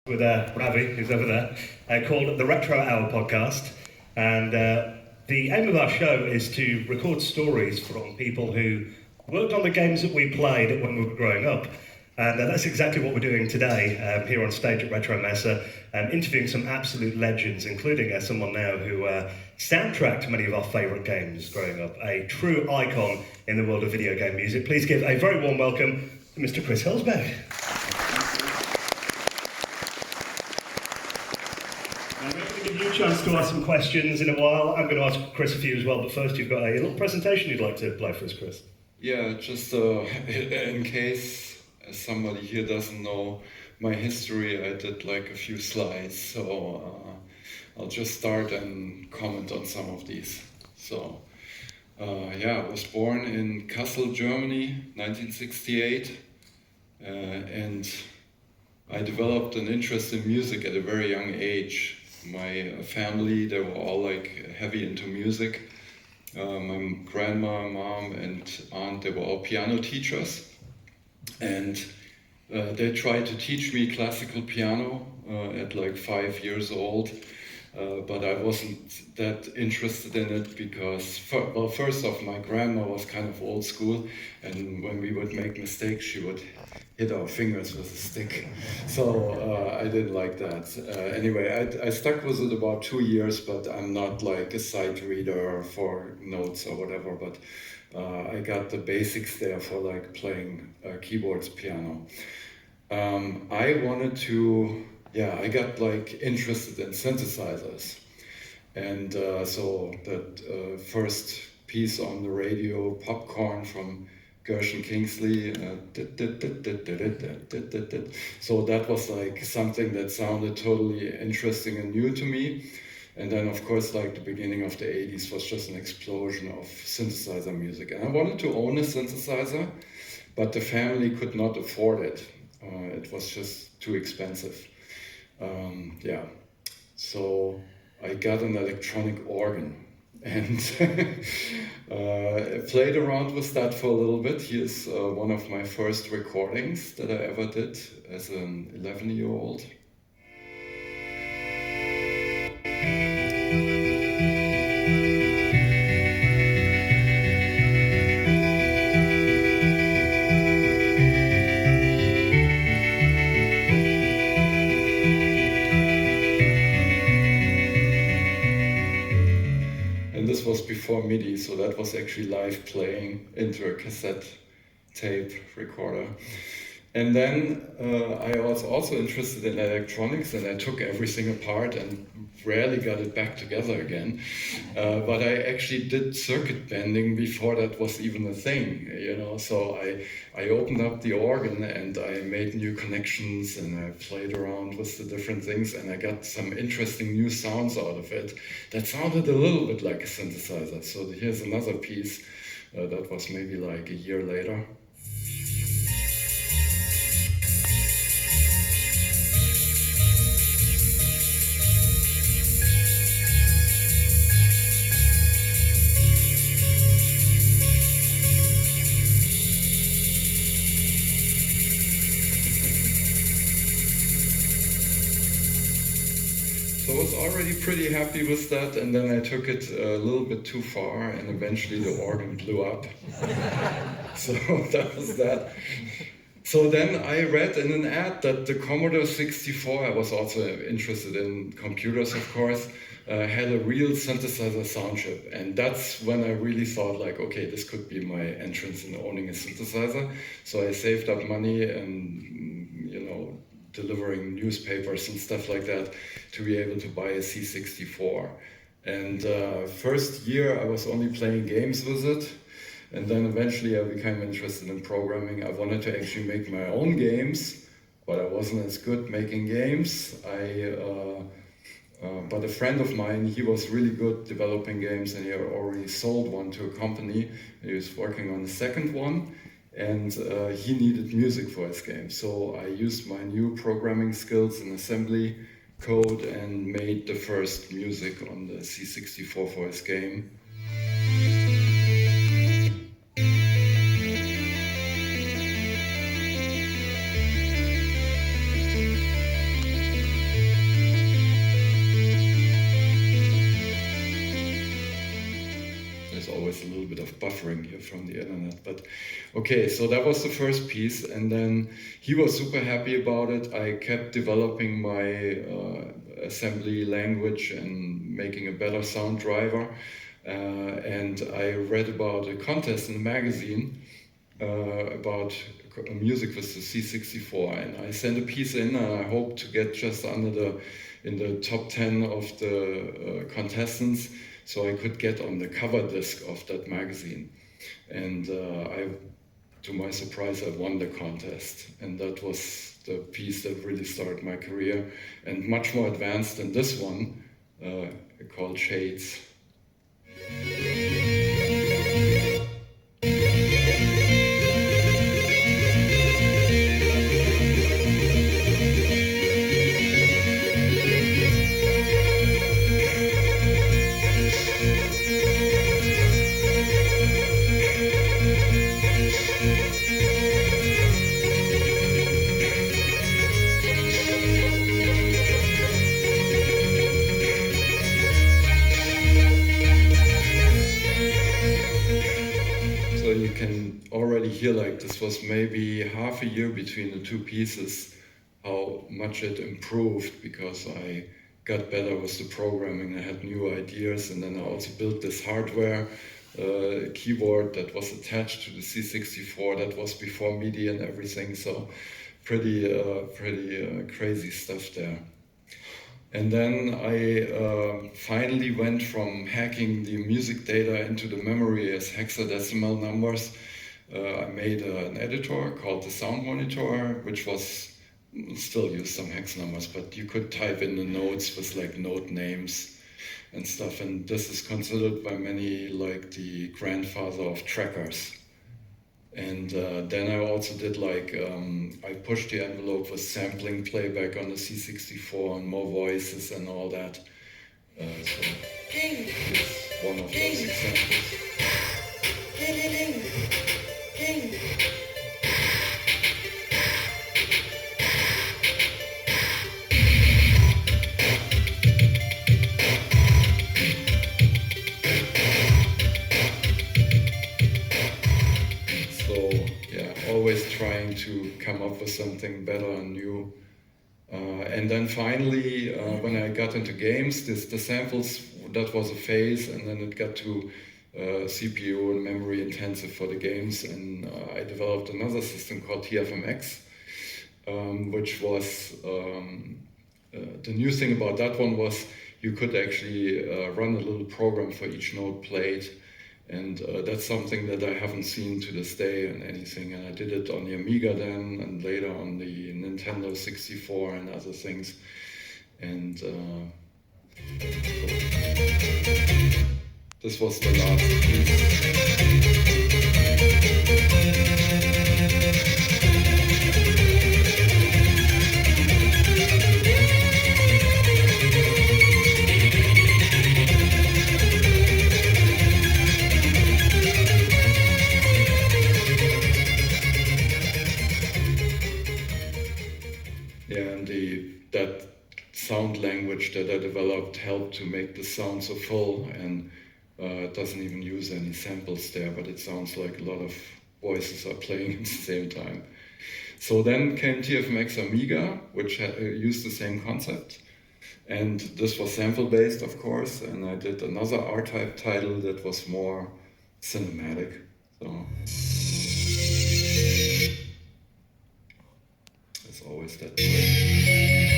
With Ravi, who's over there, called the Retro Hour podcast. And the aim of our show is to record stories from people who worked on the games that we played when we were growing up. And that's exactly what we're doing today here on stage at Retro Mesa, interviewing some absolute legends, including someone now who soundtracked many of our favourite games growing up, a true icon in the world of video game music. Please give a very warm welcome to Mr. Chris Huelsbeck. I'm going to give you a chance to ask some questions in a while. I'm going to ask Chris a few as well, but first you've got a little presentation you'd like to play for us, Chris. Yeah, just in case somebody here doesn't know my history, I did like a few slides, so I'll just start and comment on some of these. So, I was born in Kassel, Germany, 1968, and I developed an interest in music at a very young age. My family, they were all like heavy into music. My grandma, mom, and aunt, they were all piano teachers. And they tried to teach me classical piano at like 5 years old. But I wasn't that interested in it because, first off, my grandma was kind of old school, and when we would make mistakes, she would hit our fingers with a stick. So I didn't like that. Anyway, I stuck with it about 2 years, but I'm not like a sight reader for notes or whatever, but I got the basics there for like playing keyboards, piano. I got like interested in synthesizers, and so that first piece on the radio, Popcorn from Gershon Kingsley, so that was like something that sounded totally interesting and new to me. And then of course like the beginning of the 80s was just an explosion of synthesizer music, and I wanted to own a synthesizer, but the family could not afford it. It was just too expensive. So I got an electronic organ and played around with that for a little bit. Here's one of my first recordings that I ever did as an 11-year-old. This was before MIDI, so that was actually live playing into a cassette tape recorder. And then I was also interested in electronics, and I took everything apart and rarely got it back together again. But I actually did circuit bending before that was even a thing, you know. So I opened up the organ and I made new connections and I played around with the different things, and I got some interesting new sounds out of it that sounded a little bit like a synthesizer. So here's another piece that was maybe like a year later. So I was already pretty happy with that, and then I took it a little bit too far, and eventually the organ blew up. So that was that. So then I read in an ad that the Commodore 64, I was also interested in computers, of course, had a real synthesizer sound chip. And that's when I really thought like, okay, this could be my entrance in owning a synthesizer. So I saved up money and, delivering newspapers and stuff like that to be able to buy a C64. And first year I was only playing games with it, and then eventually I became interested in programming. I wanted to actually make my own games, but I wasn't as good making games. But a friend of mine, he was really good developing games, and he had already sold one to a company. He was working on the second one, and he needed music for his game. So I used my new programming skills in assembly code and made the first music on the C64 for his game. always a little bit of buffering here from the internet. But okay, so that was the first piece, and then he was super happy about it. I kept developing my assembly language and making a better sound driver. And I read about a contest in a magazine about music with the C64, and I sent a piece in, and I hope to get just in the top 10 of the contestants, so I could get on the cover disc of that magazine. And to my surprise, I won the contest, and that was the piece that really started my career, and much more advanced than this one, called Shades. You can already hear like this was maybe half a year between the two pieces, how much it improved, because I got better with the programming, I had new ideas, and then I also built this hardware keyboard that was attached to the C64 that was before MIDI and everything, so pretty crazy stuff there. And then I finally went from hacking the music data into the memory as hexadecimal numbers. I made an editor called the Sound Monitor, which was still used some hex numbers, but you could type in the notes with like note names and stuff. And this is considered by many like the grandfather of trackers. And then I also did like, I pushed the envelope with sampling playback on the C64 and more voices and all that. So it's one of those examples. Always trying to come up with something better and new. And then finally, when I got into games, the samples, that was a phase, and then it got to CPU and memory intensive for the games, and I developed another system called TFMX, which was, the new thing about that one was you could actually run a little program for each note played. And that's something that I haven't seen to this day in anything. And I did it on the Amiga then, and later on the Nintendo 64 and other things. And this was the last piece. That sound language that I developed helped to make the sound so full, and it doesn't even use any samples there, but it sounds like a lot of voices are playing at the same time. So then came TFMX Amiga, which used the same concept, and this was sample-based, of course, and I did another R-Type title that was more cinematic. So it's always that way.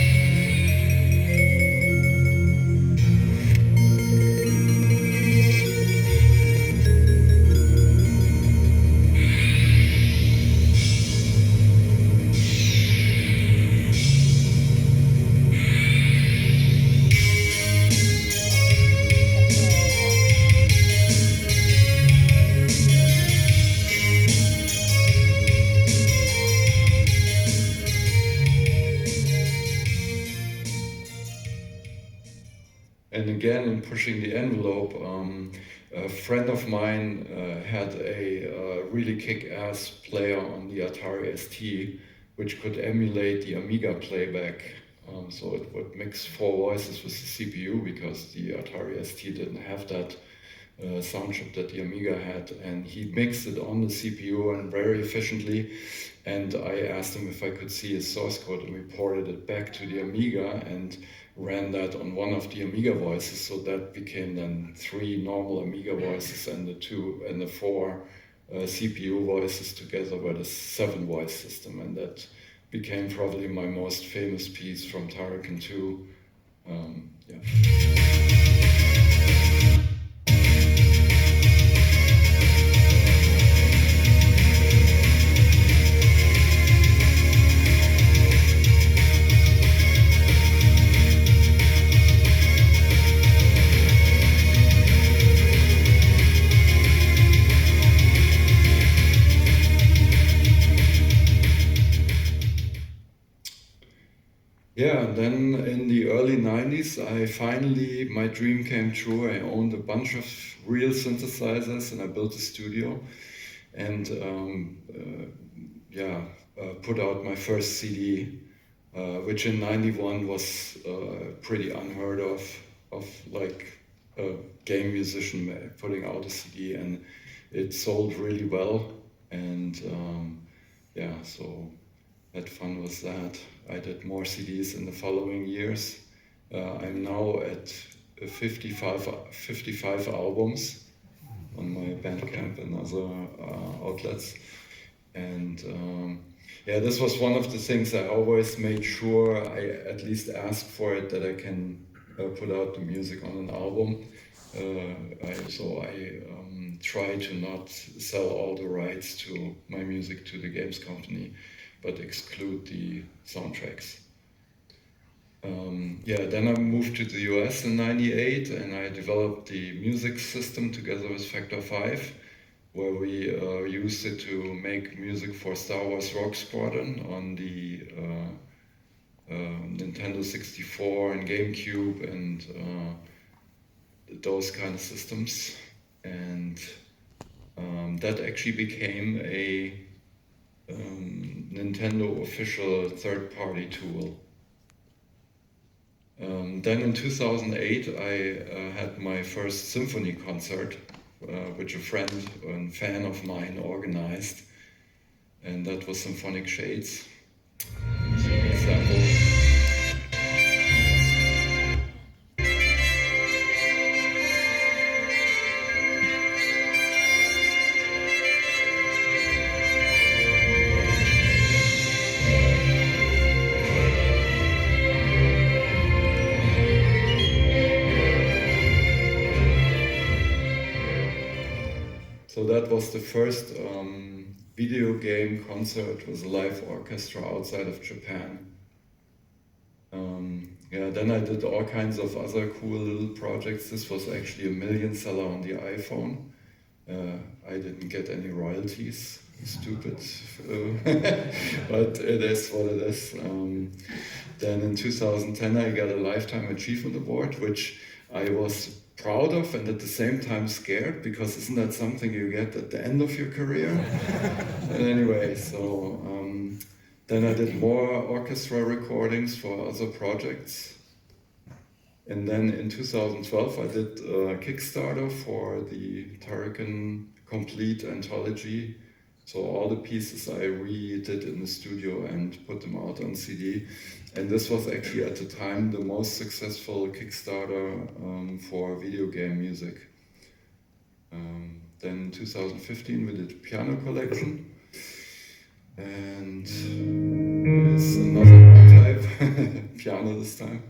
And again, in pushing the envelope, a friend of mine had a really kick-ass player on the Atari ST, which could emulate the Amiga playback. So it would mix 4 voices with the CPU, because the Atari ST didn't have that sound chip that the Amiga had, and he mixed it on the CPU and very efficiently. And I asked him if I could see his source code, and we ported it back to the Amiga and ran that on one of the Amiga voices. So that became then 3 normal Amiga voices, and the 4 CPU voices together were the 7 voice system, and that became probably my most famous piece from Turrican 2. Yeah. Yeah, and then in the early 90s, my dream came true. I owned a bunch of real synthesizers and I built a studio and put out my first CD, which in 91 was pretty unheard of like a game musician putting out a CD, and it sold really well. And so had fun with that. I did more CDs in the following years. I'm now at 55 albums on my Bandcamp and other outlets. And this was one of the things I always made sure I at least asked for it, that I can put out the music on an album. I try to not sell all the rights to my music to the games company, but exclude the soundtracks. Then I moved to the US in 98 and I developed the music system together with Factor 5, where we used it to make music for Star Wars Rogue Squadron on the Nintendo 64 and GameCube and those kind of systems. And that actually became a Nintendo official third-party tool. Then in 2008 I had my first symphony concert, which a friend and fan of mine organized, and that was Symphonic Shades. So an example. So that was the first video game concert with a live orchestra outside of Japan. Then I did all kinds of other cool little projects. This was actually a million seller on the iPhone. I didn't get any royalties, stupid, but it is what it is. Then in 2010 I got a Lifetime Achievement Award, which I was proud of and at the same time scared, because isn't that something you get at the end of your career? Anyway, so then I did more orchestra recordings for other projects. And then in 2012 I did a Kickstarter for the Turrican Complete Anthology. So all the pieces I redid in the studio and put them out on CD. And this was actually at the time the most successful Kickstarter for video game music. Then in 2015 we did Piano Collection. And here's another type, piano this time.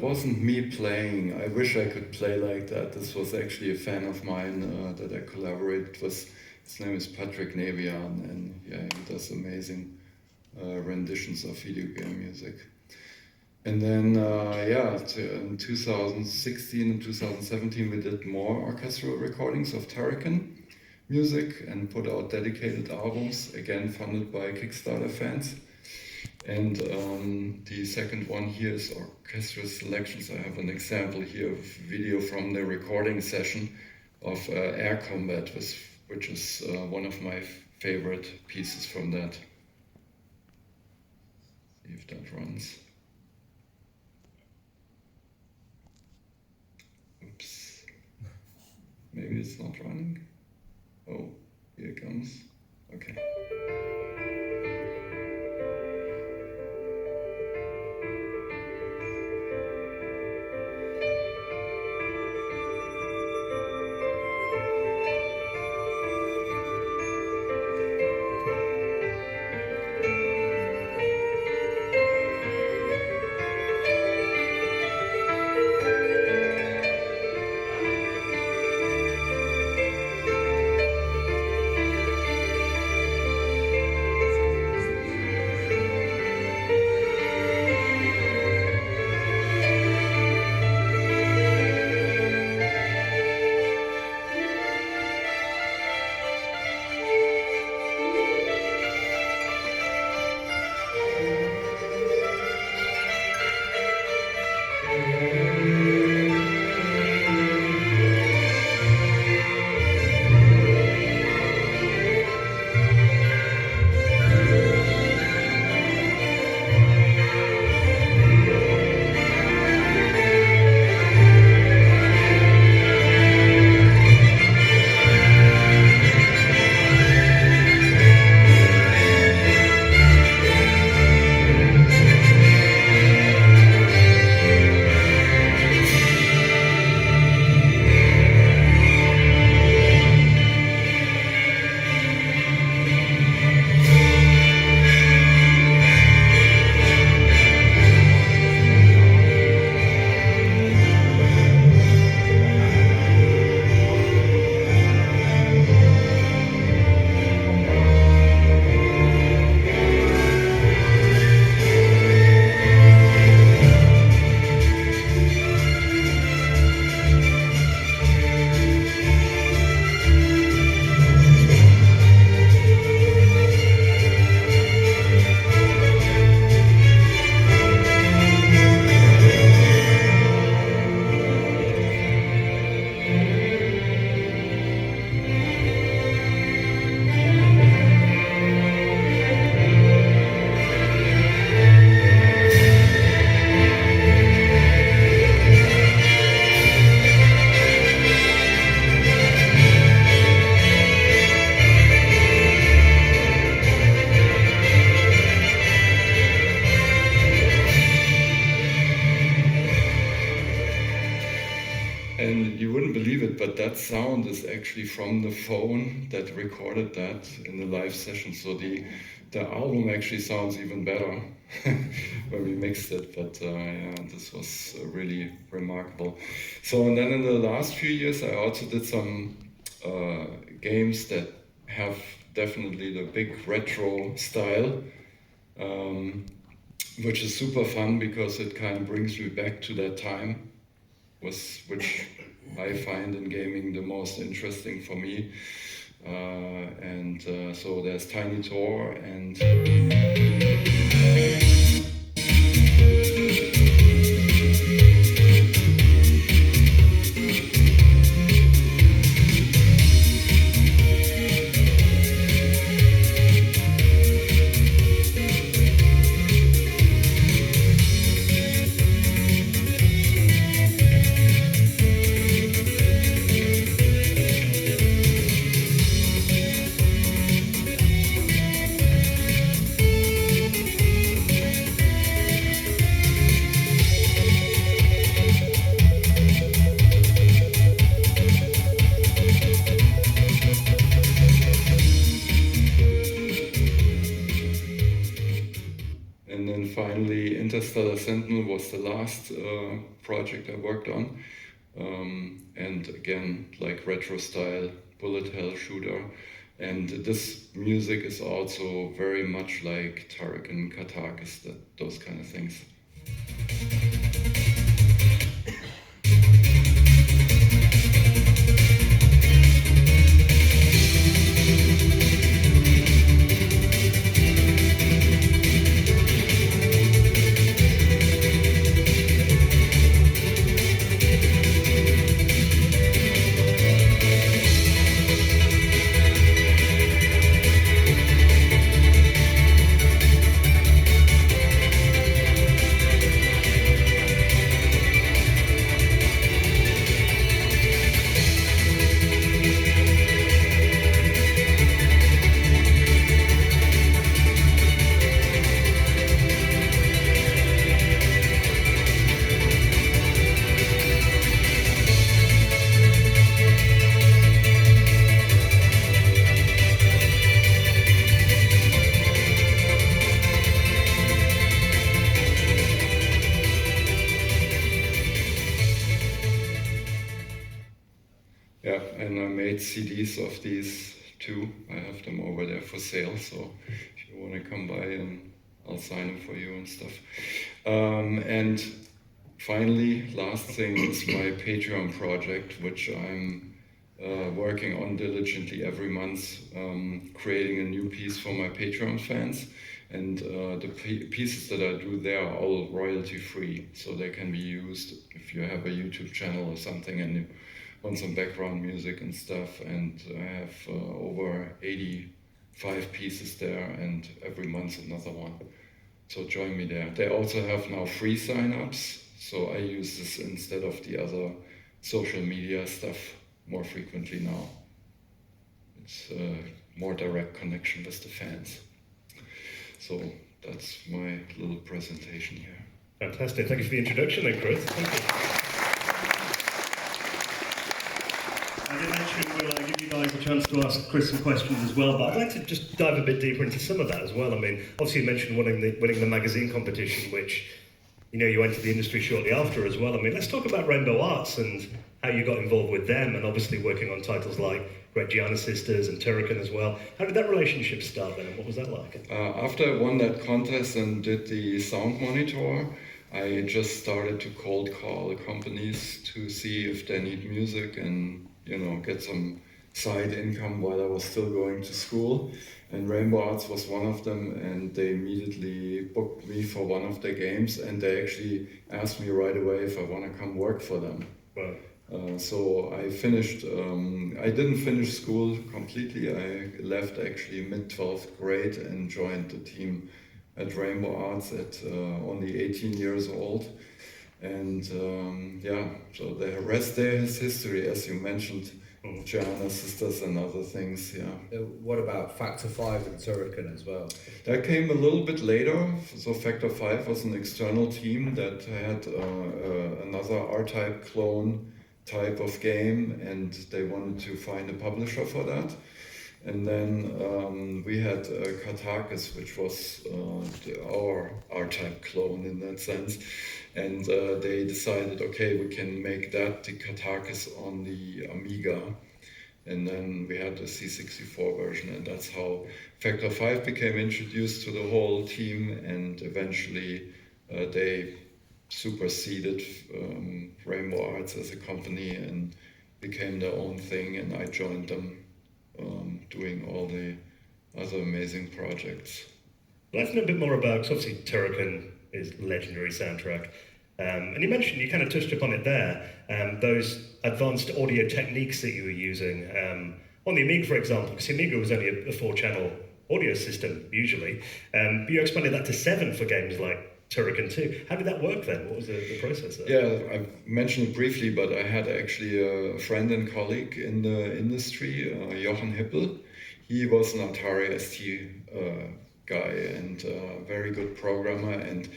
Wasn't me playing. I wish I could play like that. This was actually a fan of mine that I collaborated with. His name is Patrick Nevian, and he does amazing renditions of video game music. And then, in 2016 and 2017, we did more orchestral recordings of Tarakan music and put out dedicated albums, again funded by Kickstarter fans. And the second one here is orchestral selections. I have an example here of video from the recording session of Air Combat, which is one of my favorite pieces from that. See if that runs. Oops. Maybe it's not running. Oh, here it comes. Okay. And you wouldn't believe it, but that sound is actually from the phone that recorded that in the live session. So the album actually sounds even better when we mixed it. But yeah, this was really remarkable. So, and then in the last few years, I also did some games that have definitely the big retro style, which is super fun because it kind of brings me back to that time. Which I find in gaming the most interesting for me. So there's Tiny Tor and then finally Interstellar Sentinel was the last project I worked on. And again, like retro style, bullet hell shooter. And this music is also very much like Tarek and Katakis, those kind of things. Yeah, and I made CDs of these too. I have them over there for sale, so if you want to come by, and I'll sign them for you and stuff. And finally, last thing is my Patreon project, which I'm working on diligently every month, creating a new piece for my Patreon fans. And the pieces that I do there are all royalty free, so they can be used if you have a YouTube channel or something and you want some background music and stuff. And I have over 85 pieces there, and every month another one. So join me there. They also have now free sign-ups, so I use this instead of the other social media stuff more frequently now. It's a more direct connection with the fans. So that's my little presentation here. Fantastic. Thank you for the introduction then, Chris. Thank you. I did mention we'll give you guys a chance to ask Chris some questions as well, but I'd like to just dive a bit deeper into some of that as well. I mean, obviously you mentioned winning the magazine competition, which, you know, you entered the industry shortly after as well. I mean, let's talk about Rainbow Arts and how you got involved with them, and obviously working on titles like Great Gianna Sisters and Turrican as well. How did that relationship start then, and what was that like? After I won that contest and did the sound monitor, I just started to cold call companies to see if they need music and, you know, get some side income while I was still going to school. And Rainbow Arts was one of them, and they immediately booked me for one of their games, and they actually asked me right away if I want to come work for them. Wow. So I finished, I didn't finish school completely. I left actually mid-12th grade and joined the team at Rainbow Arts at only 18 years old. And yeah, so the rest there is history, as you mentioned, Gianna Sisters and other things, yeah. What about Factor 5 and Turrican as well? That came a little bit later. So Factor 5 was an external team that had another R-Type clone type of game, and they wanted to find a publisher for that. And then we had Katakis, which was our R-Type clone in that sense. And they decided, okay, we can make that the Katakis on the Amiga. And then we had the C64 version, and that's how Factor 5 became introduced to the whole team, and eventually they superseded Rainbow Arts as a company and became their own thing, and I joined them doing all the other amazing projects. Let's know a bit more about, because obviously Turrican is legendary soundtrack. And you mentioned, you kind of touched upon it there, those advanced audio techniques that you were using on the Amiga, for example, because the Amiga was only a 4-channel audio system usually. But you expanded that to 7 for games like Turrican 2. How did that work then? What was the process there? Yeah, I mentioned it briefly, but I had actually a friend and colleague in the industry, Jochen Hippel. He was an Atari ST guy and a very good programmer, and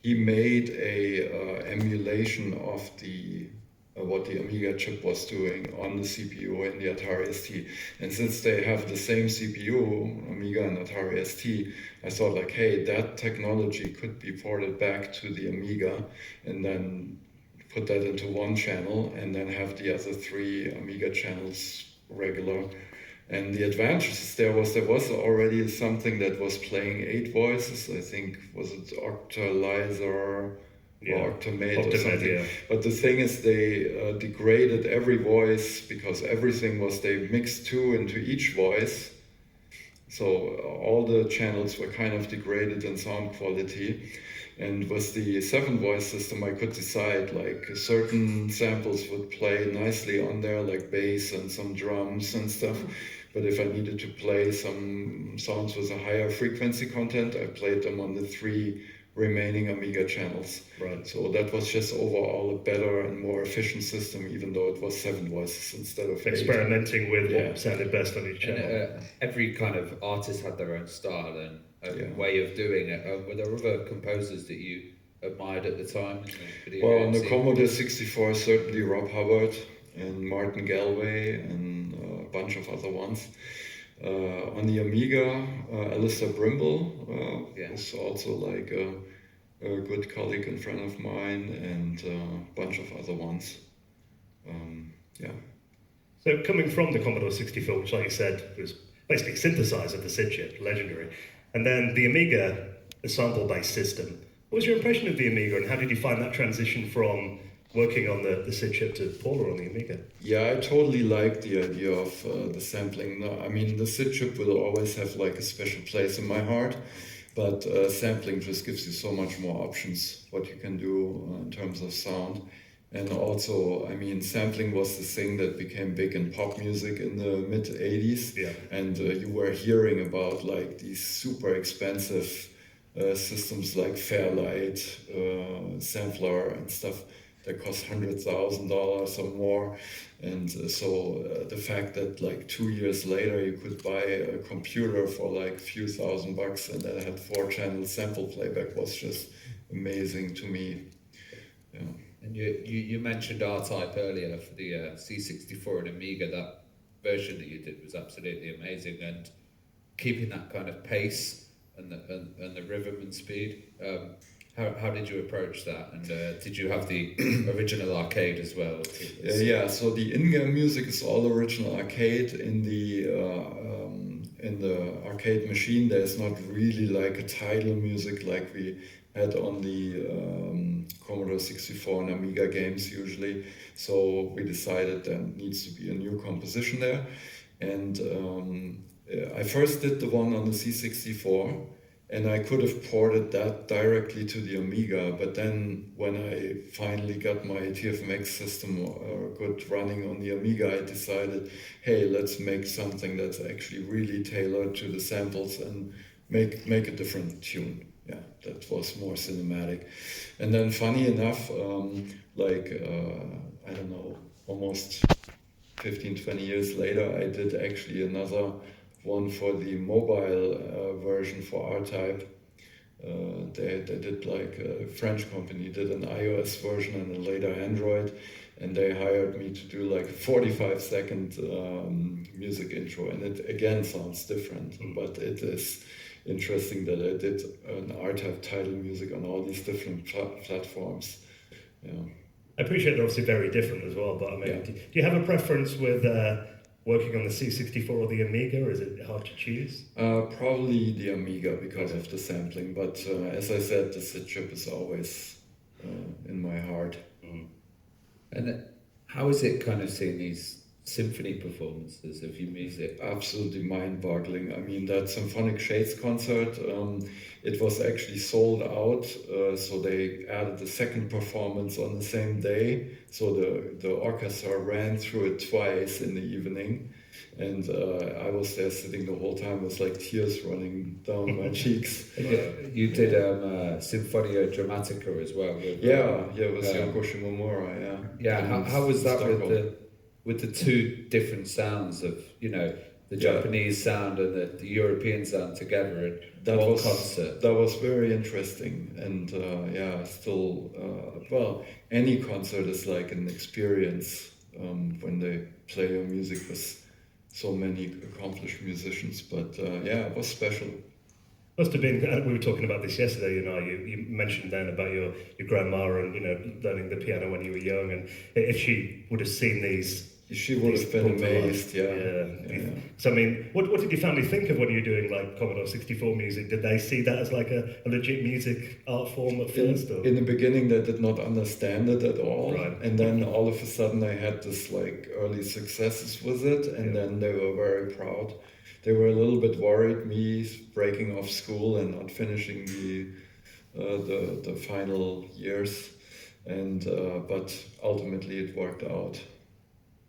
he made a emulation of the what the Amiga chip was doing on the CPU in the Atari ST. And since they have the same CPU, Amiga and Atari ST, I thought like, hey, that technology could be ported back to the Amiga and then put that into one channel and then have the other 3 Amiga channels regular. And the advantages there was already something that was playing 8 voices. I think, was it Octalizer or Octomate or Octomate, something. yeah. But the thing is, they degraded every voice because everything was they mixed two into each voice. So all the channels were kind of degraded in sound quality. And with the 7-voice system, I could decide like certain samples would play nicely on there, like bass and some drums and stuff. But if I needed to play some sounds with a higher frequency content, I played them on the 3 remaining Amiga channels. Right. So that was just overall a better and more efficient system, even though it was 7 voices instead of 8. Experimenting with what sounded best on each channel. And, every kind of artist had their own style and a way of doing it. Were there other composers that you admired at the time? In the video Well, on the scene? Commodore 64, certainly Rob Hubbard and Martin Galway and a bunch of other ones. On the Amiga, Alistair Brimble was also like a good colleague and friend of mine, and a bunch of other ones. So coming from the Commodore 64, which, like you said, was basically synthesizer of the SID chip, legendary, and then the Amiga, a sample-based system. What was your impression of the Amiga, and how did you find that transition from working on the SID chip to Paula on the Amiga? Yeah, I totally like the idea of the sampling. No, I mean, the SID chip will always have like a special place in my heart, but sampling just gives you so much more options, what you can do in terms of sound. And also, I mean, sampling was the thing that became big in pop music in the mid-80s. Yeah. And you were hearing about like these super expensive systems like Fairlight, Sampler and stuff that cost $100,000 or more. And so the fact that like 2 years later you could buy a computer for like a few $1,000 and that had 4-channel sample playback was just amazing to me. Yeah. And you mentioned R-Type earlier for the C64 and Amiga. That version that you did was absolutely amazing, and keeping that kind of pace and the rhythm and speed. How did you approach that? And did you have the original arcade as well? Yeah, so the in-game music is all original arcade. In the arcade machine, there's not really like a title music like we had on the Commodore 64 and Amiga games usually. So we decided there needs to be a new composition there. And I first did the one on the C64, and I could have ported that directly to the Amiga, but then when I finally got my TFMX system good running on the Amiga, I decided, hey, let's make something that's actually really tailored to the samples and make a different tune. Yeah, that was more cinematic. And then funny enough, I don't know, almost 15, 20 years later, I did actually another one for the mobile version for R-Type. They did like a French company did an iOS version and a later Android, and they hired me to do like a 45-second music intro, and it again sounds different, but it is interesting that I did an R-Type title music on all these different platforms. Yeah. I appreciate they're obviously very different as well, but I mean, do you have a preference with working on the C64 or the Amiga, or is it hard to choose? Probably the Amiga because of the sampling, but as I said, the SID chip is always in my heart. And how is it kind of seeing these symphony performances of your music? Absolutely mind-boggling. I mean, that Symphonic Shades concert, it was actually sold out, so they added a second performance on the same day. So the orchestra ran through it twice in the evening, and I was there sitting the whole time with like tears running down my cheeks. You did Sinfonia Dramatica as well. With, with Yoko Shimomura. How was that with the two different sounds of, you know, the Japanese sound and the European sound together in one concert? That was very interesting, and still, any concert is like an experience when they play your music with so many accomplished musicians, but it was special. Must have been, we were talking about this yesterday, you know, you mentioned then about your grandma and, you know, learning the piano when you were young, and if she would have seen these She would have been amazed, yeah. So I mean, what did your family think of when you were doing like Commodore 64 music? Did they see that as like a legit music art form at first? In the beginning, they did not understand it at all, right. And then all of a sudden, I had this like early successes with it, and then they were very proud. They were a little bit worried me breaking off school and not finishing the final years, and but ultimately it worked out.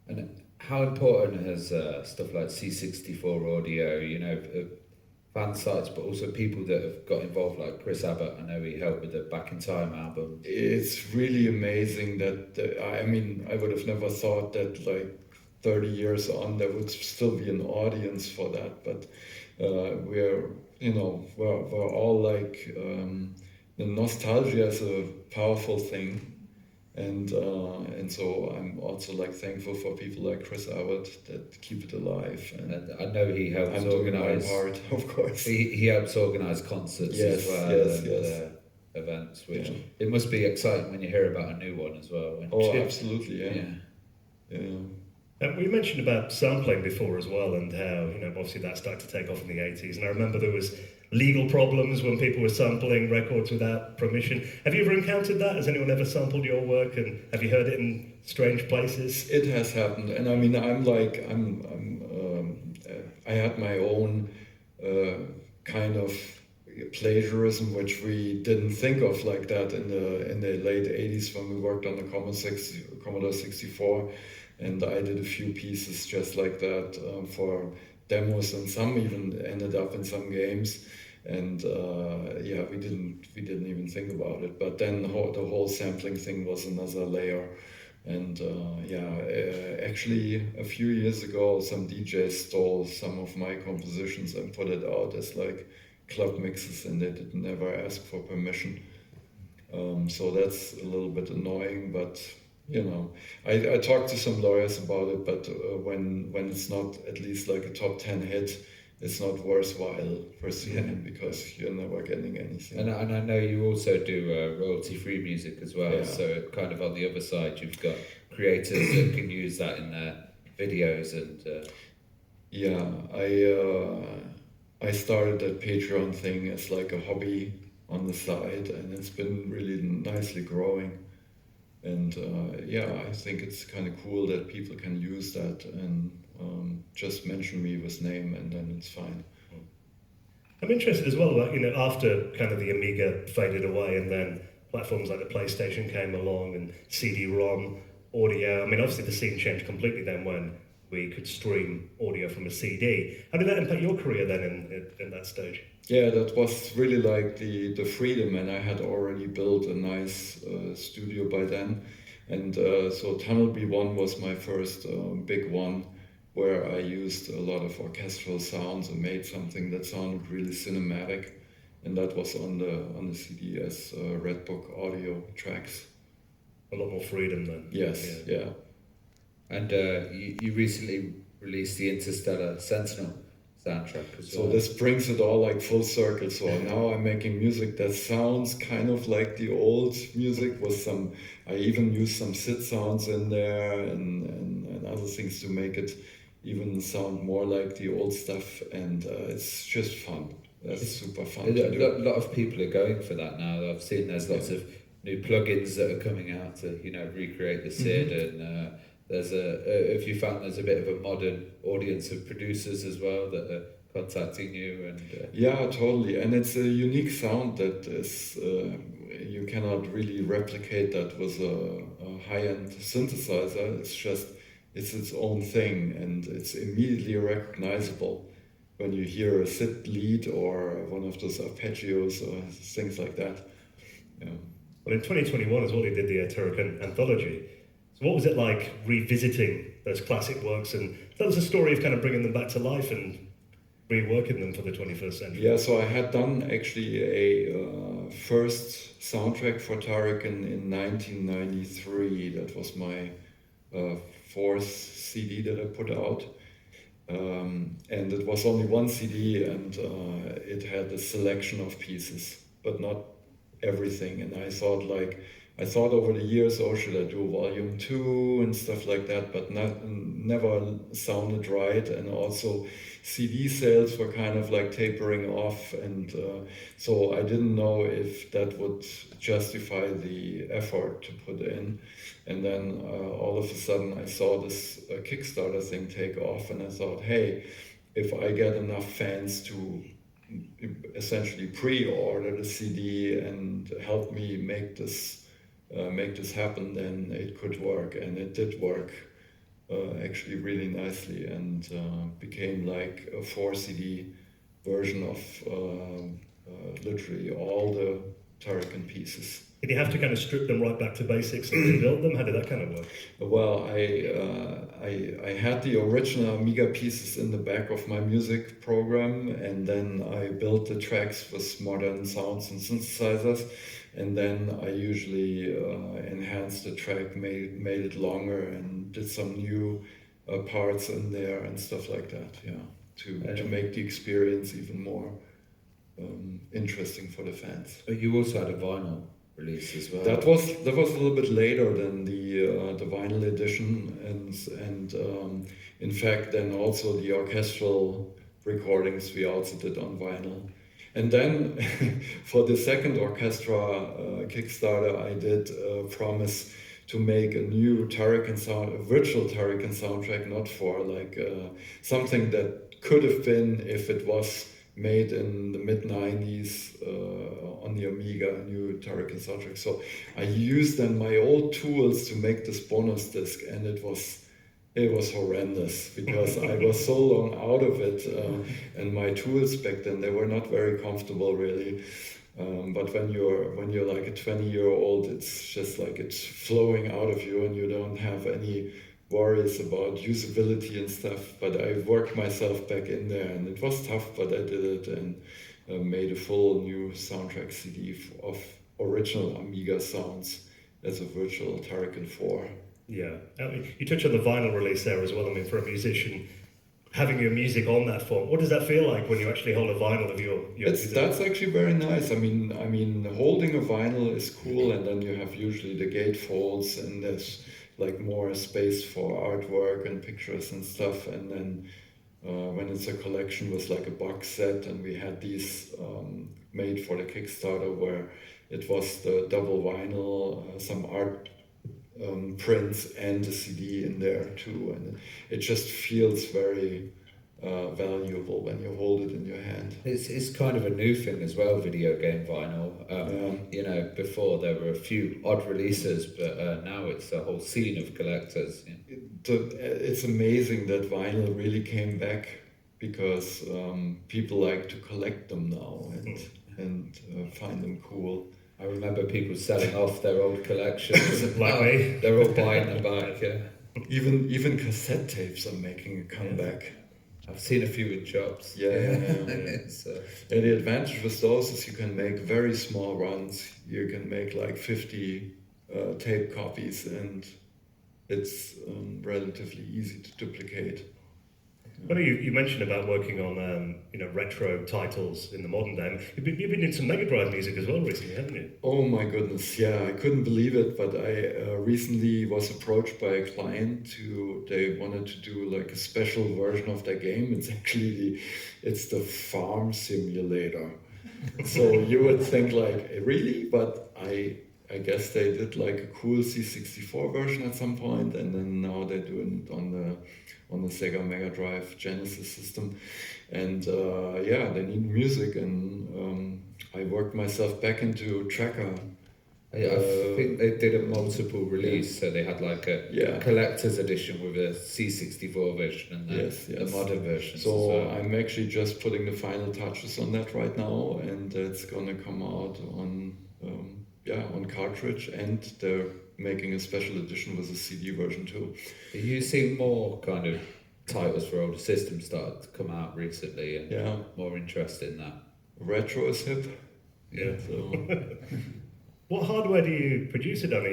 And how important has stuff like C64 audio, fan sites, but also people that have got involved, like Chris Abbott? I know he helped with the Back in Time album. It's really amazing that, I would have never thought that like 30 years on there would still be an audience for that, but we're all like, the nostalgia is a powerful thing. And so I'm also like thankful for people like Chris Abbott that keep it alive. And I know he helps organise. Part, of course. He helps organise concerts as well. Yes. Events, which it must be exciting when you hear about a new one as well. Absolutely, yeah. We mentioned about sampling before as well, and how obviously that started to take off in the 80s. And I remember there was legal problems when people were sampling records without permission. Have you ever encountered that? Has anyone ever sampled your work, and have you heard it in strange places? It has happened, and I mean, I had my own kind of plagiarism, which we didn't think of like that in the late 80s when we worked on the Commodore 64, and I did a few pieces just like that for demos, and some even ended up in some games, and we didn't even think about it. But then the whole sampling thing was another layer, and actually a few years ago some DJs stole some of my compositions and put it out as like club mixes, and they did never ask for permission. So that's a little bit annoying, but I talked to some lawyers about it, but when it's not at least like a top 10 hit, it's not worthwhile pursuing because you're never getting anything. And I know you also do royalty-free music as well, so kind of on the other side, you've got creators that can use that in their videos and... I started that Patreon thing as like a hobby on the side, and it's been really nicely growing. And I think it's kind of cool that people can use that and just mention me with name, and then it's fine. I'm interested as well about, after kind of the Amiga faded away and then platforms like the PlayStation came along and CD-ROM audio. I mean, obviously the scene changed completely then when we could stream audio from a CD. How did that impact your career then in that stage? Yeah, that was really like the freedom, and I had already built a nice studio by then. And so Tunnel B1 was my first big one, where I used a lot of orchestral sounds and made something that sounded really cinematic. And that was on the CD as Redbook audio tracks. A lot more freedom then. Yes, yeah. And you recently released the Interstellar Sentinel soundtrack as well. So this brings it all like full circle. So now I'm making music that sounds kind of like the old music with some, I even use some synth sounds in there and other things to make it even sound more like the old stuff, and it's just fun. That's super fun to do. A lot of people are going for that now. I've seen there's lots of new plugins that are coming out to recreate the SID, and if you found there's a bit of a modern audience of producers as well that are contacting you, and yeah, totally, and it's a unique sound that is you cannot really replicate that with a high-end synthesizer. It's its own thing, and it's immediately recognizable when you hear a SID lead or one of those arpeggios or things like that. Yeah. Well, in 2021 as well, you did the Turrican anthology. So what was it like revisiting those classic works, and that was a story of kind of bringing them back to life and reworking them for the 21st century? Yeah, so I had done actually a first soundtrack for Turrican in 1993. That was my fourth CD that I put out. And it was only one CD, and it had a selection of pieces, but not everything. And I thought over the years, oh, should I do volume 2 and stuff like that, but never sounded right. And also CD sales were kind of like tapering off, and so I didn't know if that would justify the effort to put in. And then all of a sudden I saw this Kickstarter thing take off, and I thought, hey, if I get enough fans to essentially pre-order the CD and help me make this happen, then it could work. And it did work actually really nicely, and became like a 4 CD version of literally all the Turrican pieces. Did you have to kind of strip them right back to basics and rebuild them? How did that kind of work? Well, I had the original Amiga pieces in the back of my music program, and then I built the tracks with modern sounds and synthesizers, and then I usually enhanced the track, made it longer, and did some new parts in there and stuff like that. Yeah, to make the experience even more interesting for the fans. But you also had a vinyl release as well. That was a little bit later than the vinyl edition, and in fact then also the orchestral recordings we also did on vinyl. And then for the second orchestra Kickstarter, I did promise to make a new Turrican sound, a virtual Turrican soundtrack, not for like something that could have been if it was made in the mid-90s on the Amiga, a new Turrican soundtrack. So I used then my old tools to make this bonus disc, and it was horrendous because I was so long out of it, and my tools back then, they were not very comfortable really. But when you're like a 20-year-old, it's just like it's flowing out of you, and you don't have any worries about usability and stuff. But I worked myself back in there, and it was tough, but I did it, and made a full new soundtrack CD of original Amiga sounds as a virtual Turrican 4. Yeah, I mean, you touched on the vinyl release there as well. I mean, for a musician, having your music on that form, what does that feel like when you actually hold a vinyl of your music? That's actually very nice. I mean, holding a vinyl is cool, and then you have usually the gatefolds, and there's like more space for artwork and pictures and stuff. And then when it's a collection with like a box set, and we had these made for the Kickstarter where it was the double vinyl, some art prints and the CD in there too, and it just feels very valuable when you hold it in your hand. It's kind of a new thing as well, video game vinyl. You know, before there were a few odd releases, but now it's a whole scene of collectors. Yeah. It's amazing that vinyl really came back, because people like to collect them now and find them cool. I remember people selling off their old collections. Like me. They're all buying them back, yeah. Even cassette tapes are making a comeback. I've seen a few in shops. Yeah. And the advantage with those is you can make very small runs. You can make like 50 tape copies, and it's relatively easy to duplicate. Well, you mentioned about working on retro titles in the modern day. You've been doing some Mega Drive music as well recently, haven't you? Oh my goodness, yeah, I couldn't believe it, but I recently was approached by a client they wanted to do like a special version of their game. It's the farm simulator. So you would think like, really? But I guess they did like a cool C64 version at some point, and then now they're doing it on the Sega Mega Drive Genesis system. And they need music, and I worked myself back into Tracker. I think they did a multiple release, so they had like a collector's edition with a C64 version and the modern version. So I'm actually just putting the final touches on that right now, and it's gonna come out on cartridge, and they're making a special edition with a CD version too. Are you seeing more kind of titles for older systems start to come out recently, and more interest in that? Retro is hip. Yeah. So. What hardware do you produce it on?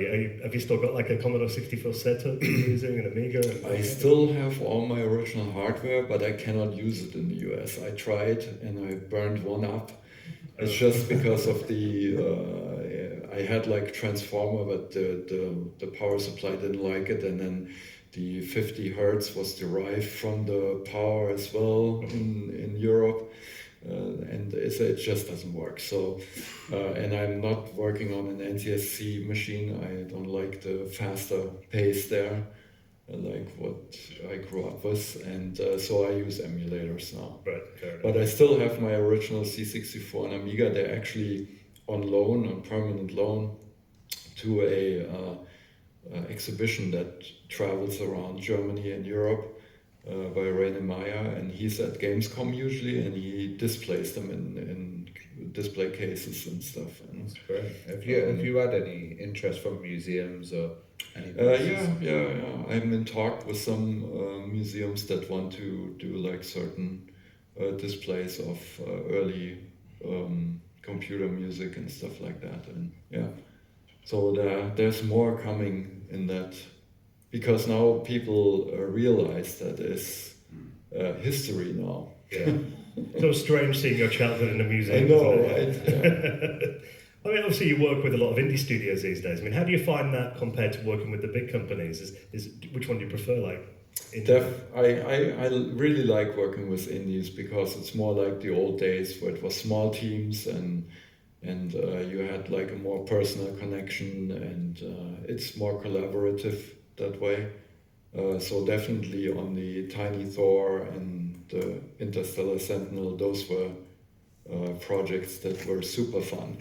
Have you still got like a Commodore 64 setup you're using, an Amiga? I still have all my original hardware, but I cannot use it in the US. I tried, and I burned one up. It's just because of the I had like transformer, but the power supply didn't like it, and then the 50 hertz was derived from the power as well in Europe, and it just doesn't work. So, and I'm not working on an NTSC machine. I don't like the faster pace there, like what I grew up with, and so I use emulators now. Right, fair enough. But I still have my original C64 and Amiga. They're actually on loan, on permanent loan, to a exhibition that travels around Germany and Europe by Rainer Meyer, and he's at Gamescom usually, and he displays them in display cases and stuff. And That's great. Have you had any interest from museums or any? Yeah. I'm in talk with some museums that want to do like certain displays of early computer music and stuff like that, and yeah. So there's more coming in that, because now people realize that it's history now. Yeah. So strange seeing your childhood in a museum. I know, isn't right? it? Yeah. I mean, obviously you work with a lot of indie studios these days. I mean, how do you find that compared to working with the big companies? Is which one do you prefer? Like, I really like working with indies because it's more like the old days where it was small teams and you had like a more personal connection, and it's more collaborative that way. So definitely on the Tiny Thor and the Interstellar Sentinel, those were projects that were super fun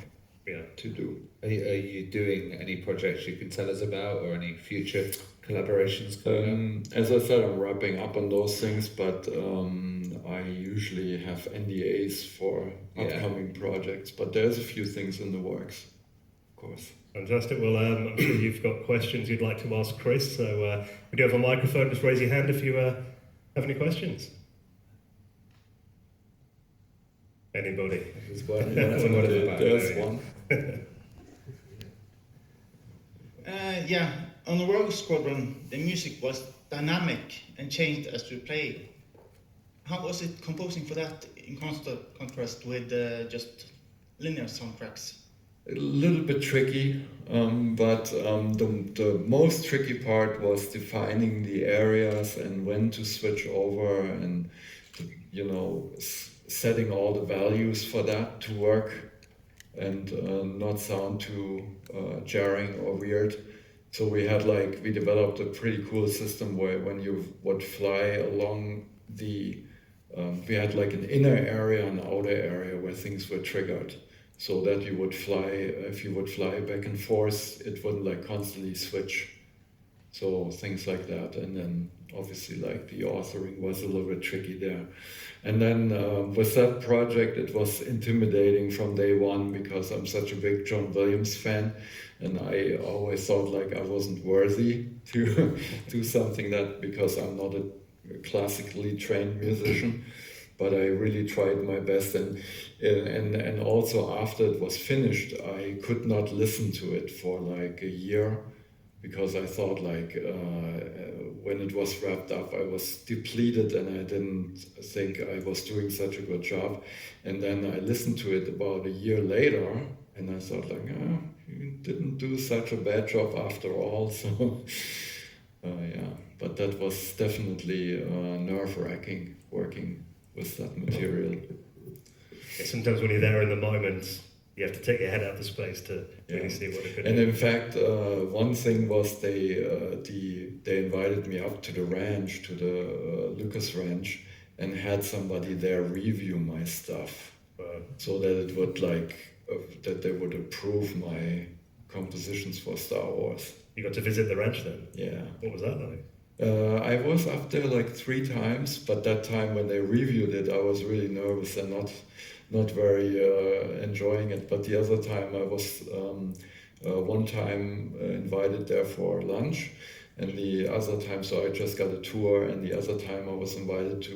to do. Are you doing any projects you can tell us about, or any future collaborations coming up? As I said, I'm wrapping up on those things, but I usually have NDAs for upcoming projects, but there's a few things in the works, of course. Fantastic. Well, I'm sure you've got questions you'd like to ask Chris, so we do have a microphone. Just raise your hand if you have any questions. Anybody? There's one. There's one. On the Rogue Squadron, the music was dynamic and changed as we played. How was it composing for that in contrast with just linear soundtracks? A little bit tricky, but the most tricky part was defining the areas and when to switch over, and setting all the values for that to work and not sound too jarring or weird. So we developed a pretty cool system where when you would fly along we had like an inner area and outer area where things were triggered, so that you would fly, if you would fly back and forth, it wouldn't like constantly switch. So things like that. And then obviously like the authoring was a little bit tricky there. And then with that project, it was intimidating from day one because I'm such a big John Williams fan, and I always thought like I wasn't worthy to do something because I'm not a classically trained musician. But I really tried my best, and also after it was finished, I could not listen to it for like a year, because I thought like when it was wrapped up, I was depleted and I didn't think I was doing such a good job. And then I listened to it about a year later, and I thought like, you didn't do such a bad job after all. So but that was definitely nerve-wracking working with that material. Yeah, sometimes when you're there in the moment, you have to take your head out of space to really see what it could And do. in fact, one thing was they invited me up to the ranch, to the Lucas Ranch, and had somebody there review my stuff, so that it would that they would approve my compositions for Star Wars. You got to visit the ranch then? Yeah. What was that like? I was up there like 3 times, but that time when they reviewed it, I was really nervous and not very enjoying it. But the other time I was one time invited there for lunch, and the other time, so I just got a tour, and the other time I was invited to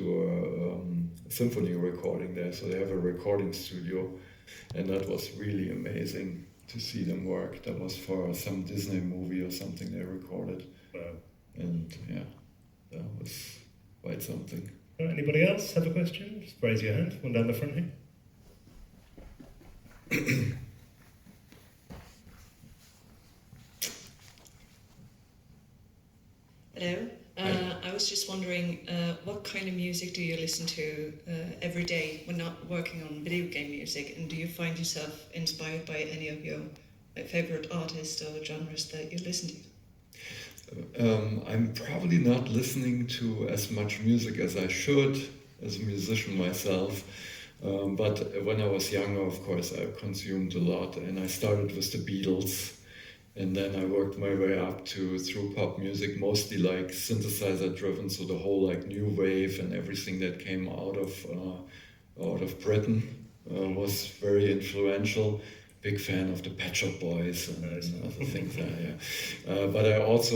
a symphony recording there. So they have a recording studio, and that was really amazing to see them work. That was for some Disney movie or something they recorded. Wow. And yeah, that was quite something. Anybody else have a question? Just raise your hand. One down the front here. Hello. I was just wondering, what kind of music do you listen to every day when not working on video game music? And do you find yourself inspired by any of your favorite artists or genres that you listen to? I'm probably not listening to as much music as I should as a musician myself. But when I was younger, of course, I consumed a lot, and I started with the Beatles. And then I worked my way up through pop music, mostly like synthesizer driven, so the whole like new wave and everything that came out of Britain was very influential. Big fan of the Pet Shop Boys and other things there. Yeah. But I always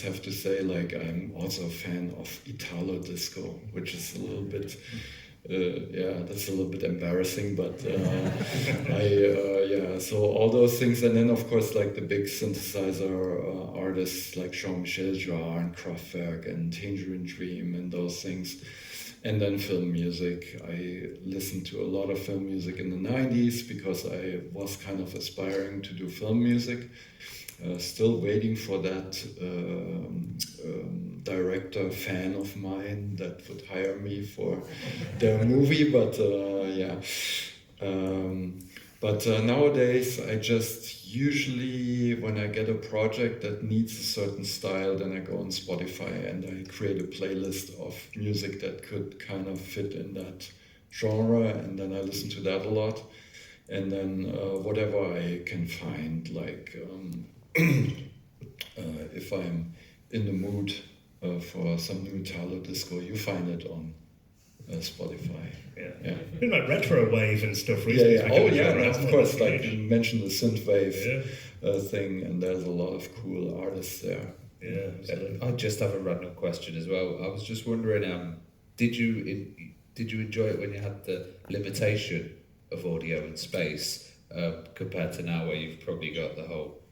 have to say, like, I'm also a fan of Italo disco, which is a little bit. That's a little bit embarrassing, but so all those things, and then of course like the big synthesizer artists like Jean-Michel Jarre and Kraftwerk and Tangerine Dream and those things, and then film music. I listened to a lot of film music in the 90s because I was kind of aspiring to do film music. Still waiting for that director fan of mine that would hire me for their movie, but nowadays I just usually, when I get a project that needs a certain style, then I go on Spotify and I create a playlist of music that could kind of fit in that genre, and then I listen to that a lot, and then whatever I can find, like if I'm in the mood for some new Italo disco, you find it on Spotify. Yeah. Been like retro wave and stuff recently. Of course, like you mentioned the synthwave thing, and there's a lot of cool artists there. Yeah, absolutely. I just have a random question as well. I was just wondering, did you enjoy it when you had the limitation of audio and space compared to now, where you've probably got the whole?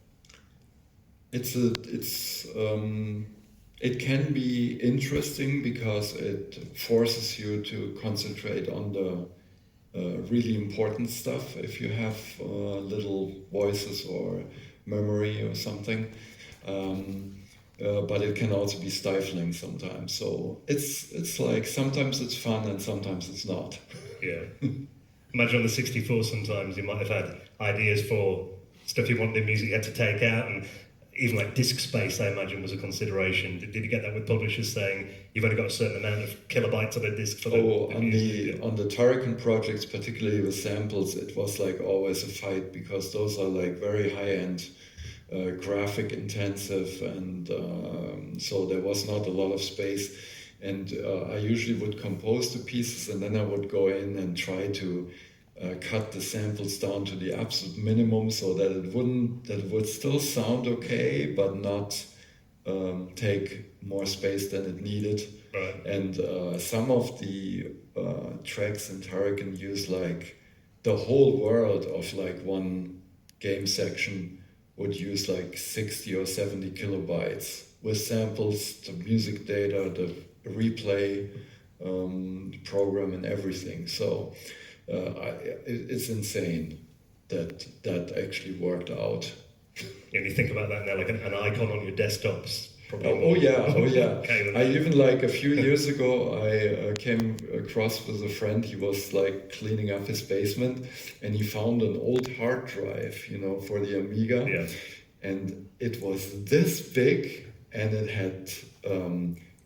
It can be interesting because it forces you to concentrate on the really important stuff if you have little voices or memory or something. But it can also be stifling sometimes. So it's like sometimes it's fun and sometimes it's not. Yeah. Imagine on the 64 sometimes you might have had ideas for stuff you want the music you had to take out, and even like disk space, I imagine, was a consideration. Did you get that with publishers saying you've only got a certain amount of kilobytes on a disk for the music? On the Tarakan projects, particularly with samples, it was like always a fight because those are like very high-end, graphic intensive, and so there was not a lot of space. And I usually would compose the pieces, and then I would go in and try to cut the samples down to the absolute minimum so that it would still sound okay, but not take more space than it needed. Right. And some of the tracks in Tarakan use like the whole world of like one game section would use like 60 or 70 kilobytes with samples, the music data, the replay program and everything. So it's insane that actually worked out. And you think about that now, like an icon on your desktops. Oh yeah. I even like a few years ago, I came across with a friend. He was like cleaning up his basement, and he found an old hard drive, for the Amiga, and it was this big, and it had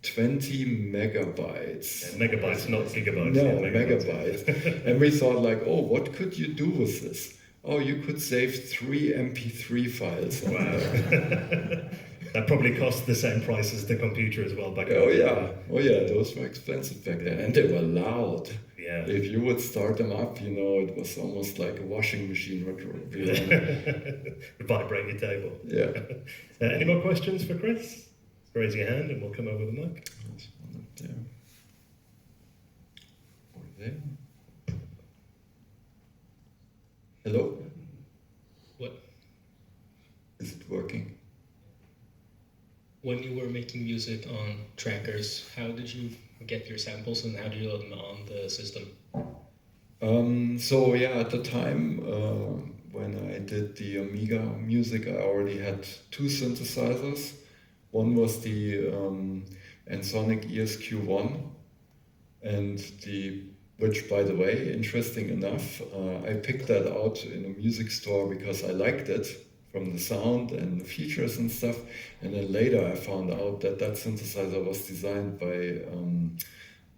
20 megabytes. Megabytes, not gigabytes. No, megabytes. And we thought like, oh, what could you do with this? Oh, you could save 3 MP3 files. Wow. That probably cost the same price as the computer as well back then. Oh yeah, those were expensive back then, and they were loud. Yeah. If you would start them up, it was almost like a washing machine would vibrate your table. Yeah. Any more questions for Chris? Raise your hand and we'll come over the mic. There's one up there. Or there. Hello? What? Is it working? When you were making music on trackers, how did you get your samples and how did you load them on the system? At the time when I did the Amiga music, I already had 2 synthesizers. One was the Ensoniq ESQ1, and which, by the way, interesting enough, I picked that out in a music store because I liked it from the sound and the features and stuff. And then later I found out that synthesizer was designed by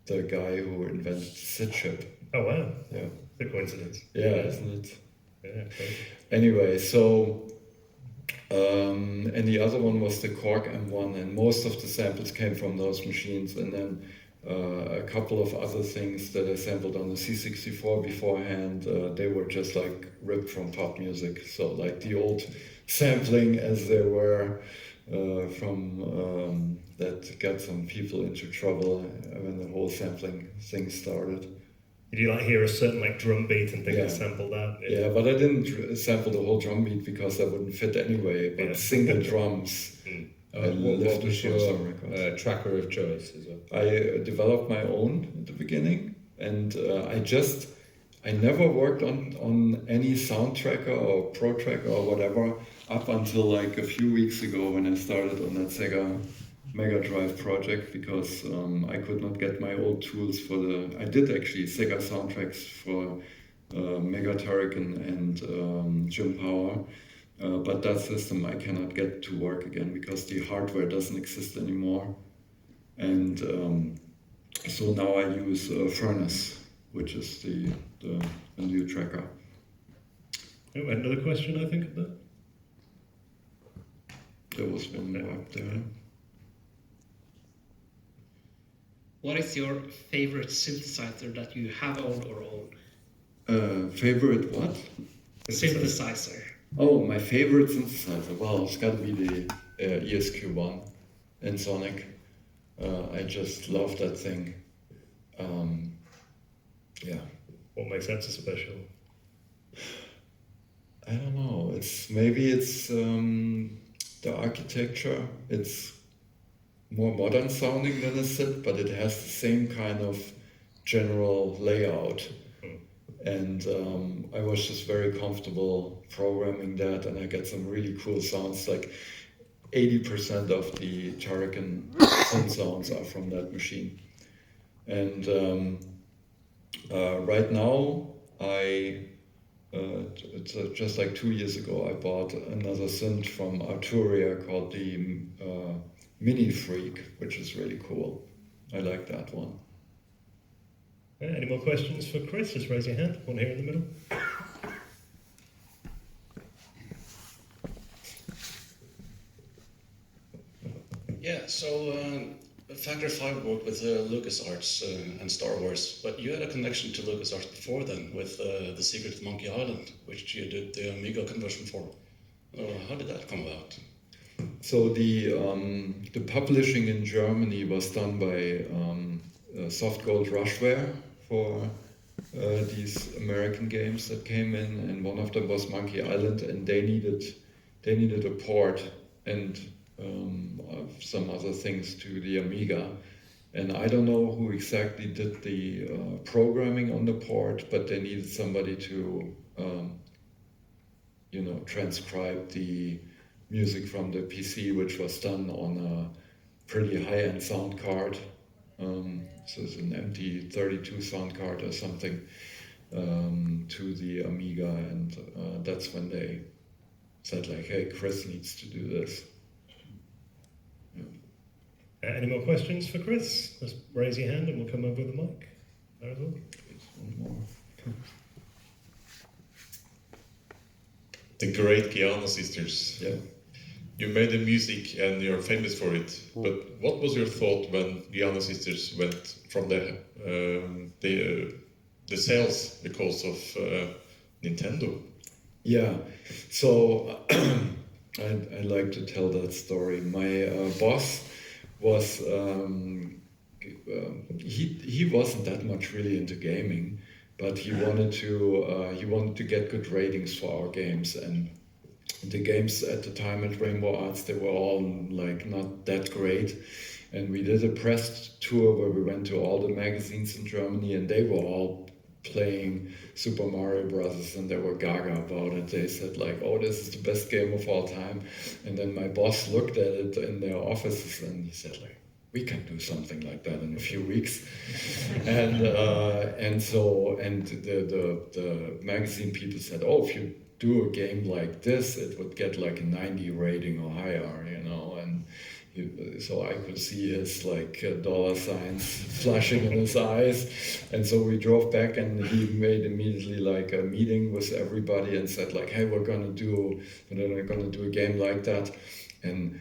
the guy who invented the SID chip. Oh wow! Yeah, The coincidence. yeah, isn't it? Yeah. Crazy. Anyway, so and the other one was the Korg M1, and most of the samples came from those machines. And then a couple of other things that I sampled on the C64 beforehand, they were just like ripped from pop music. So like the old sampling as they were from that got some people into trouble when the whole sampling thing started. Did you like hear a certain like drum beat and think Yeah. to sample that? Yeah, but I didn't sample the whole drum beat because that wouldn't fit anyway. But Yeah. single drums. What lifted was from your some records. tracker of choice as well? I developed my own at the beginning, and I never worked on any sound tracker or pro tracker or whatever up until like a few weeks ago when I started on that Sega Mega Drive project, because I could not get my old tools for I did actually Sega soundtracks for Mega Turrican and Jim Power. But that system I cannot get to work again because the hardware doesn't exist anymore. And so now I use Furnace, which is the new tracker. Oh, another question, I think, of that. There was one more up there. What is your favorite synthesizer that you have owned or own? Favorite what? Synthesizer. Oh, my favorite synthesizer. Well, it's got to be the ESQ1 Ensoniq. I just love that thing. Yeah. What makes that so special? I don't know. Maybe it's the architecture. It's more modern sounding than a SID, but it has the same kind of general layout. And I was just very comfortable programming that, and I get some really cool sounds. Like 80% of the Turrican synth sounds are from that machine. And right now, it's just like 2 years ago, I bought another synth from Arturia called the Mini Freak, which is really cool. I like that one. Any more questions for Chris? Just raise your hand. One here in the middle. Yeah, so Factor 5 worked with LucasArts and Star Wars, but you had a connection to LucasArts before then with The Secret of Monkey Island, which you did the Amiga conversion for. How did that come about? So the publishing in Germany was done by Soft Gold Rushware for these American games that came in, and one of them was Monkey Island, and they needed a port and some other things to the Amiga. And I don't know who exactly did the programming on the port, but they needed somebody to transcribe the music from the PC, which was done on a pretty high-end sound card. So it's an MT32 sound card or something to the Amiga, and that's when they said like, hey, Chris needs to do this. Yeah. Any more questions for Chris? Just raise your hand and we'll come over the mic. There as well. One more. The great Giano sisters. Yeah. You made the music and you're famous for it. But what was your thought when Giano sisters went from the sales because of Nintendo? Yeah. So I like to tell that story. My boss was he wasn't that much really into gaming, but he wanted to get good ratings for our games, and the games at the time at Rainbow Arts, they were all like not that great. And we did a press tour where we went to all the magazines in Germany, and they were all playing Super Mario Brothers, and they were gaga about it. They said like, "Oh, this is the best game of all time." And then my boss looked at it in their offices and he said like, "We can do something like that in a few weeks." and so the magazine people said, "Oh, if you do a game like this, it would get like a 90 rating or higher, you know." And so I could see his like dollar signs flashing in his eyes. And so we drove back, and he made immediately like a meeting with everybody and said like, "Hey, we're gonna do a game like that." And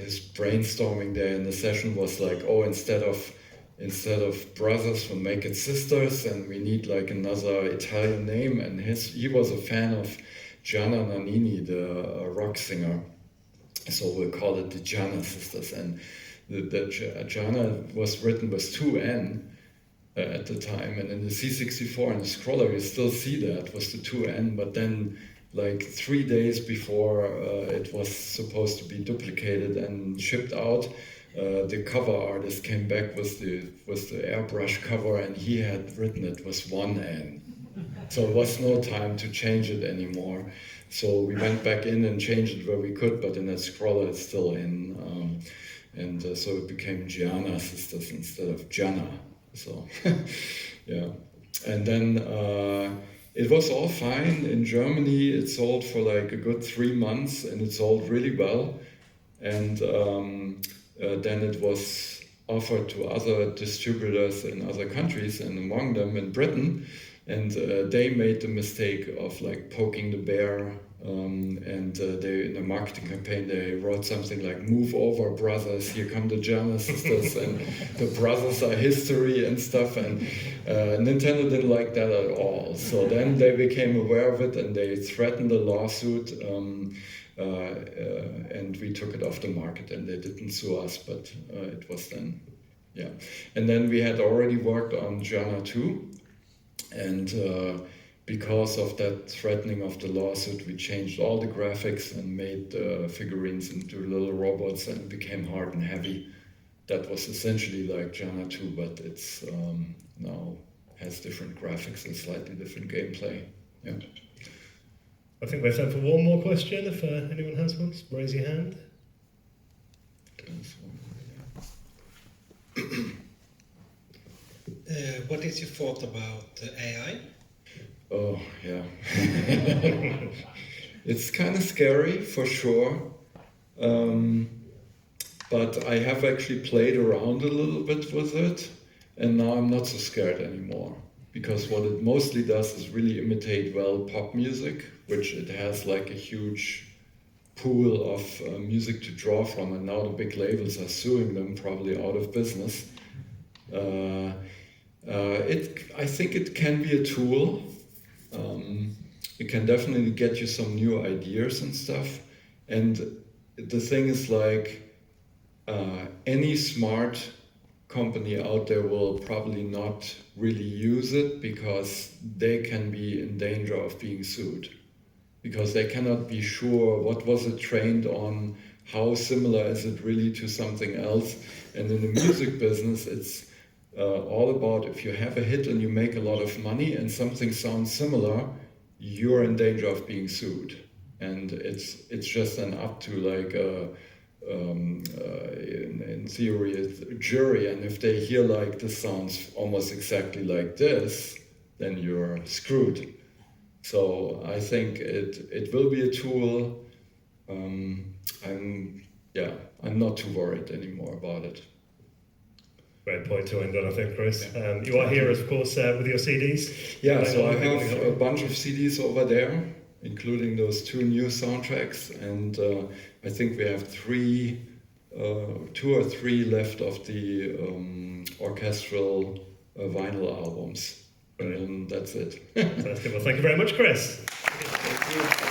his brainstorming there in the session was like, "Oh, instead of brothers, we'll make it sisters, and we need like another Italian name." And he was a fan of Gianna Nannini, the rock singer. So we'll call it the Gianna Sisters. And the Gianna was written with 2 N at the time. And in the C64 and the scroller, you still see that was the 2 N. But then, like 3 days before it was supposed to be duplicated and shipped out, the cover artist came back with the airbrush cover, and he had written it with 1 N. So there was no time to change it anymore. So we went back in and changed it where we could, but in that scroller it's still in. So it became Gianna Sisters instead of Gianna. So, yeah. And then it was all fine. In Germany, it sold for like a good 3 months, and it sold really well. And then it was offered to other distributors in other countries, and among them in Britain. And they made the mistake of like poking the bear, and they, in a marketing campaign, they wrote something like "Move over, brothers! Here come the Gianna Sisters," and the brothers are history and stuff. And Nintendo didn't like that at all. So then they became aware of it, and they threatened a lawsuit. And we took it off the market, and they didn't sue us, but it was then, yeah. And then we had already worked on Gianna 2. And because of that threatening of the lawsuit, we changed all the graphics and made the figurines into little robots, and it became hard and heavy. That was essentially like Gianna 2, but it's now has different graphics and slightly different gameplay. Yeah. I think we have time for one more question. If anyone has one, just raise your hand. What is your thought about AI? Oh, yeah. It's kind of scary, for sure. But I have actually played around a little bit with it, and now I'm not so scared anymore. Because what it mostly does is really imitate well pop music, which it has like a huge pool of music to draw from, and now the big labels are suing them, probably out of business. I think it can be a tool. It can definitely get you some new ideas and stuff. And the thing is like, any smart company out there will probably not really use it because they can be in danger of being sued. Because they cannot be sure what was it trained on, how similar is it really to something else. And in the music business, it's all about if you have a hit and you make a lot of money and something sounds similar, you're in danger of being sued. And it's just then up to like in theory a jury, and if they hear like this sounds almost exactly like this, then you're screwed. So I think it will be a tool. I'm not too worried anymore about it. Great point to end on, I think, Chris. You are here, of course, with your CDs. Yeah, so I have a bunch of CDs over there, including those 2 new soundtracks, and I think we have 2 or 3 left of the orchestral vinyl albums. And that's it. That's good. Well, thank you very much, Chris. Thank you.